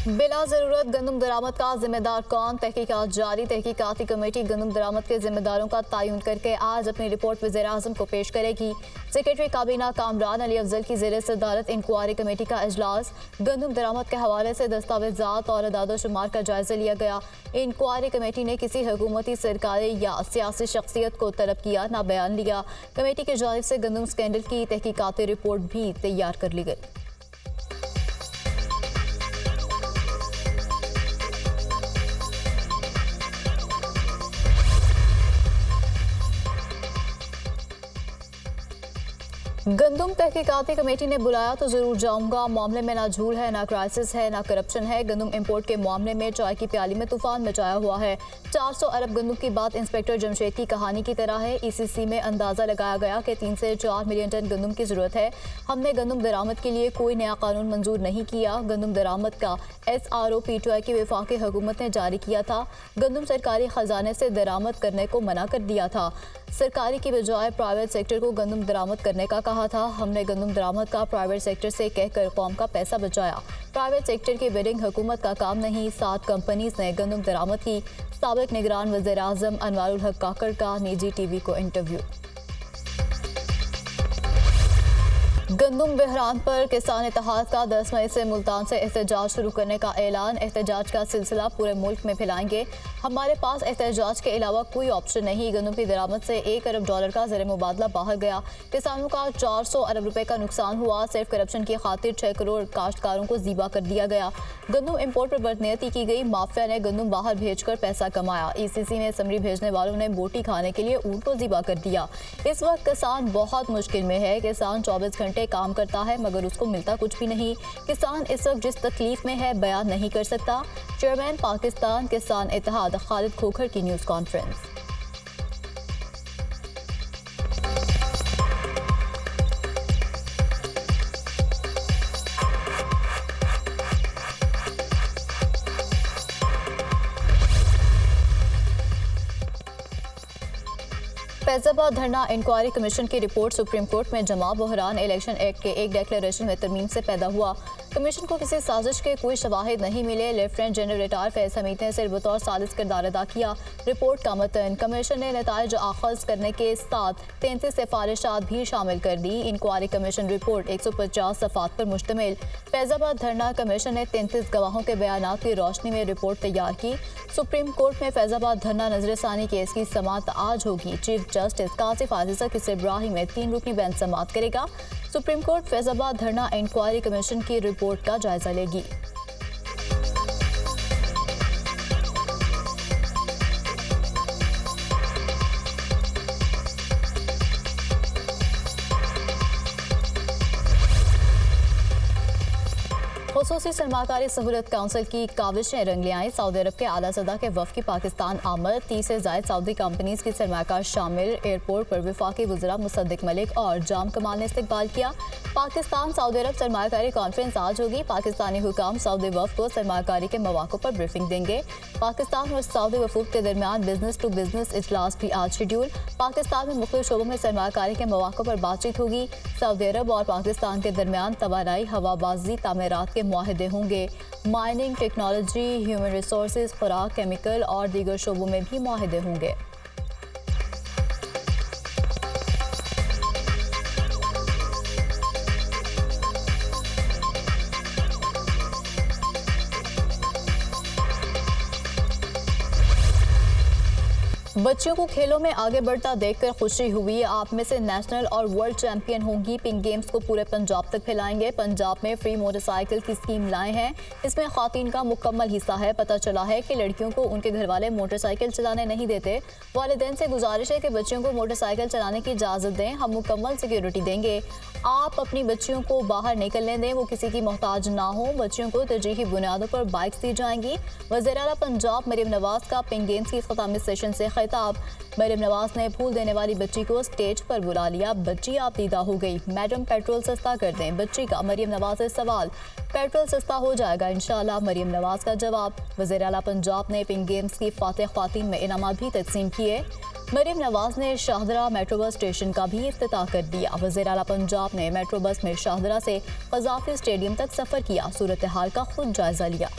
बिला जरूरत गंदम दरामद का जिम्मेदार कौन? तहकीकात जारी। तहकीकाती कमेटी गंदम दरामद के जिम्मेदारों का तयन करके आज अपनी रिपोर्ट वज़ीर-ए-आज़म को पेश करेगी। सेक्रेटरी काबीना कामरान अली अफजल की ज़ेर सदारत इंक्वायरी कमेटी का इजलास। गंदम दरामद के हवाले से दस्तावेजात और अदाद-ओ-शुमार का जायजा लिया गया। इंक्वायरी कमेटी ने किसी हुकूमती, सरकारी या सियासी शख्सियत को तलब किया ना बयान लिया। कमेटी की जानिब से गंदम स्कैंडल की तहकीकाती रिपोर्ट भी तैयार कर ली गई। गंदम तहकीकाती कमेटी ने बुलाया तो जरूर जाऊंगा। मामले में ना झूल है, ना क्राइसिस है, ना करप्शन है। गंदम इंपोर्ट के मामले में चाय की प्याली में तूफान मचाया हुआ है। 400 अरब गंदम की बात इंस्पेक्टर जमशेद की कहानी की तरह है। ECC में अंदाजा लगाया गया कि 3 से 4 मिलियन टन गंदम की जरूरत है। हमने गंदम दरामद के लिए कोई नया कानून मंजूर नहीं किया। गंदम दरामद का SRO PTI की वफाकी हुकूमत ने जारी किया था। गंदम सरकारी खजाने से दरामद करने को मना कर दिया था। सरकारी की बजाय प्राइवेट सेक्टर को गंदम दरामद करने का कहा था। हमने गंदम दरामद का प्राइवेट सेक्टर से कहकर कौम का पैसा बचाया। प्राइवेट सेक्टर की बिडिंग हुकूमत का काम नहीं। 7 कंपनीज ने गंदम दरामद की। साबिक निगरान वज़ीर-ए-आज़म अनवारुल हक काकड़ का निजी TV को इंटरव्यू। गंदम बहरान पर किसान इत्तेहाद का 10 मई से मुल्तान से एहतजाज शुरू करने का ऐलान। एहतजाज का सिलसिला पूरे मुल्क में फैलाएंगे। हमारे पास एहतजाज के अलावा कोई ऑप्शन नहीं। गंदम की दरामद से $1 अरब का ज़र मुबादला बाहर गया। किसानों का 400 अरब रुपए का नुकसान हुआ। सिर्फ करप्शन की खातिर 6 करोड़ काश्तकारों को ज़ीबा कर दिया गया। गंदम इम्पोर्ट पर बदनीयती की गई। माफिया ने गंदम बाहर भेजकर पैसा कमाया। ECC में समरी भेजने वालों ने बोटी खाने के लिए ऊँट को ज़ीबा कर दिया। इस वक्त किसान बहुत मुश्किल में है। किसान 24 घंटे काम करता है मगर उसको मिलता कुछ भी नहीं। किसान इस वक्त जिस तकलीफ में है बयान नहीं कर सकता। चेयरमैन पाकिस्तान किसान इत्तेहाद खालिद खोखर की न्यूज़ कॉन्फ्रेंस। फैजाबाद धरना इंक्वायरी कमीशन की रिपोर्ट सुप्रीम कोर्ट में जमा। बहरान इलेक्शन एक्ट के एक डिक्लेरेशन में तरमीम से पैदा हुआ। कमीशन को किसी साजिश के कोई शवाहिद नहीं मिले। Lieutenant general retire Faiz Hamid ने सिर्फ बतौर सालिस किरदार अदा किया। रिपोर्ट का मतन कमीशन ने नताइज आखज करने के साथ 33 सिफारिशात भी शामिल कर दी। इंक्वायरी कमीशन रिपोर्ट 150 सफ़ात पर मुश्तमिल। फैजाबाद धरना कमीशन ने 33 गवाहों के बयानात की रोशनी में रिपोर्ट तैयार की। सुप्रीम कोर्ट में फैजाबाद धरना नजरसानी केस की समाअत आज होगी। चीफ जस्टिस कासिफ आजिजा की सरबराही में 3 रुकनी बेंच समाअत करेगा। सुप्रीम कोर्ट फैजाबाद धरना इंक्वायरी कमीशन की रिपोर्ट का जायजा लेगी। खुसूसी सरमाकारी सहूलत काउंसिल की काविशें रंग ले आई। सऊदी अरब के आला सदा के वफ़द की पाकिस्तान आमद। 30 से ज़ायद सऊदी कंपनीज की सरमाकार शामिल। एयरपोर्ट पर वफाकी वज़रा मुसद्दिक मलिक और जाम कमाल ने इस्तकबाल किया। पाकिस्तान सऊदी अरब सरमाकारी कॉन्फ्रेंस आज होगी। पाकिस्तानी हुकाम सऊदी वफ़द को सरमाकारी के मौक़ों पर ब्रीफिंग देंगे। पाकिस्तान और सऊदी वफ़ूद के दरमियान बिजनेस टू बिजनेस इजलास भी आज शेड्यूल। पाकिस्तान में मुख्तलिफ शोबों में सरमाकारी के मौक़ों पर बातचीत होगी। सऊदी अरब और पाकिस्तान के दरमियान तवानाई, हवाबाजी, तामीरात के मुआहदे होंगे। माइनिंग, टेक्नोलॉजी, ह्यूमन रिसोर्सेज, खुराक, केमिकल और दीगर शोबों में भी मुआहदे होंगे। बच्चियों को खेलों में आगे बढ़ता देखकर खुशी हुई। आप में से नेशनल और वर्ल्ड चैंपियन होंगी। पिंक गेम्स को पूरे पंजाब तक फैलाएंगे। पंजाब में फ्री मोटरसाइकिल की स्कीम लाए हैं। इसमें खातून का मुकम्मल हिस्सा है। पता चला है कि लड़कियों को उनके घर वाले मोटरसाइकिल चलाने नहीं देते। वालिदैन से गुजारिश है कि बच्चियों को मोटरसाइकिल चलाने की इजाज़त दें। हम मुकम्मल सिक्योरिटी देंगे। आप अपनी बच्चियों को बाहर निकलने दें, वो किसी की मोहताज ना हो। बच्चियों को तरजीही बुनियादों पर बाइक्स दी जाएंगी। वज़ीर आला पंजाब मरीम नवाज का पिंक गेम्स की ख़ितामी सेशन से खिताब। मरीम नवाज ने फूल देने वाली बच्ची को स्टेज पर बुला लिया। बच्ची आप दीदा हो गई। मैडम पेट्रोल सस्ता कर दें। बच्ची का मरीम नवाज से सवाल। पेट्रोल सस्ता हो जाएगा इंशाल्लाह, मरीम नवाज का जवाब। वज़ीर आला पंजाब ने पिंक गेम्स की फातिह ख्वातीन में इनामात भी तकसीम किए। मरीम नवाज ने शाहदरा मेट्रो बस स्टेशन का भी इफ्तिताह कर दिया। वज़ीर आला पंजाब ने मेट्रो बस में शाहदरा से क़ज़ाफ़ी स्टेडियम तक सफ़र किया, सूरत हाल का खुद जायजा लिया।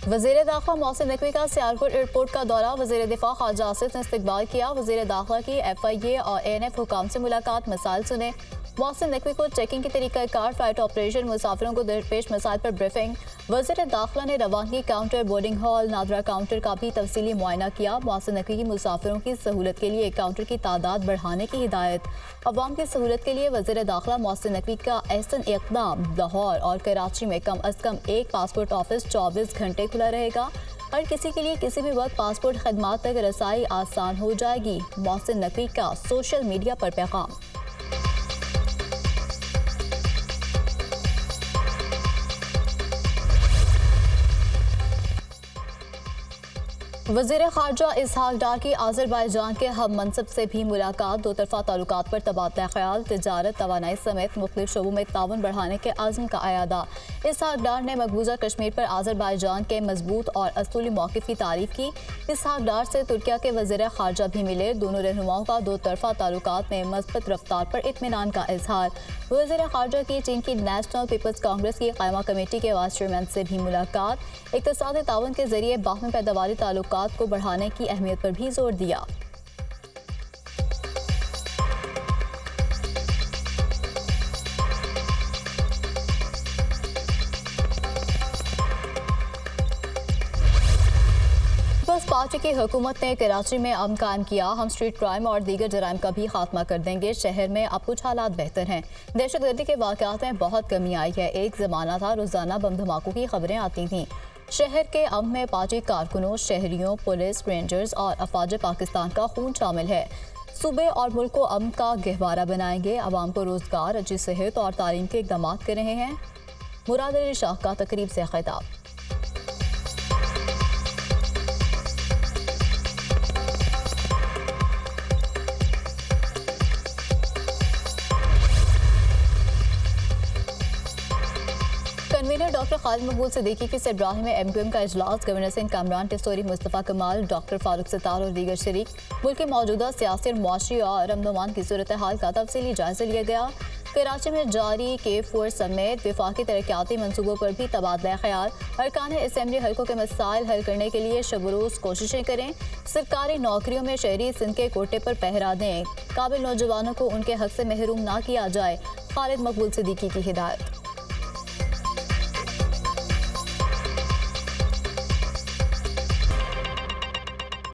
वज़ीर दाखिला मोहसिन नकवी का सियालकोट एयरपोर्ट का दौरा। वज़ीर दिफा ख्वाजा आसिफ ने इस्तकबाल किया। वज़ीर दाखिला की FIA और ANF हुकाम से मुलाकात, मसाइल सुने। मोहसिन नकवी को चेकिंग की तरीक़ाकार, फ्लाइट ऑपरेशन, मुसाफिरों को दरपेश मसाइल पर ब्रीफिंग। वज़ीर दाखिला ने रवानगी counter, boarding hall, NADRA counter का भी तफसीली मुआयना किया। मोहसिन नकवी की मुसाफिरों की सहूलत के लिए काउंटर की तादाद बढ़ाने की हिदायत। अवाम की सहूलत के लिए वज़ीर दाखिला मोहसिन नकवी का एहसन इक़दाम। लाहौर और कराची में कम अज़ कम एक पासपोर्ट ऑफिस 24 घंटे खुला रहेगा। हर किसी के लिए किसी भी वक्त पासपोर्ट खदमात तक रसाई आसान हो जाएगी। मोहसिन नकवी का सोशल मीडिया पर पैगाम। वज़ीर ख़ारजा इसहाक डार की आज़रबाईजान के हम मनसब से भी मुलाकात। दो तरफ़ा ताल्लुकात पर तबादला ख़याल, तिजारत, तवानाई समेत मुख्तलिफ शोबों में ताउन बढ़ाने के आज़म का अयादा। इसहाक डार ने मकबूजा कश्मीर पर आज़रबाईजान के मजबूत और असूली मौक़िफ़ की तारीफ़ की। इसहाक डार से तुर्किया के वज़ीर ख़ारजा भी मिले। दोनों रहनुमाओं का दो तरफ़ा ताल्लुकात में मस्बत रफ्तार पर इत्मीनान का इजहार। वज़ीर ख़ारजा की चीन की नेशनल पीपल्स कांग्रेस की क़ायमा कमेटी के वाइस चेयरमैन से भी मुलाकात। इक़्तिसादी ताउन के ज़रिए बाहमी पैदावारी ताल्लुकात को बढ़ाने की अहमियत पर भी जोर दिया। पीपल्स पार्टी की हुकूमत ने कराची में अमन कायम किया। हम स्ट्रीट क्राइम और दीगर जराइम का भी खात्मा कर देंगे। शहर में अब कुछ हालात बेहतर हैं। दहशतगर्दी के वाक़यात में बहुत कमी आई है। एक ज़माना था रोज़ाना बम धमाकों की खबरें आती थीं। शहर के अमन में पार्टी कारकुनों, शहरियों, पुलिस, रेंजर्स और अफवाज पाकिस्तान का खून शामिल है। सूबे और मुल्क को अमन का गहवारा बनाएंगे। आवाम को रोजगार, अच्छी सेहत और तालीम के इक़दाम कर रहे हैं। मुराद अली शाह का तकरीब से खिताब। कन्वीनर डॉक्टर खालिद मकबूल सिद्दीकी की सरबराही में MQM का इजलास। गवर्नर सिंह कामरान टिस्टोरी, मुस्तफ़ा कमाल, डॉक्टर फारूक सितार और दीगर शरीक। मुल्क की मौजूदा सियासी और मुआशी और अमन की सूरत हाल का तफसीली जायजा लिया गया। कराची में जारी K4 समेत विफाकी तरक्याती मनसूबों पर भी तबादला ख्याल। अरकान असम्बली हल्कों के मसाइल हल करने के लिए शब रोज़ कोशिशें करें। सरकारी नौकरियों में शहरी सिंध के कोटे पर पहरा दें। काबिल नौजवानों को उनके हक से महरूम ना किया जाए। खालिद मकबूल सिद्दीकी की हिदायत।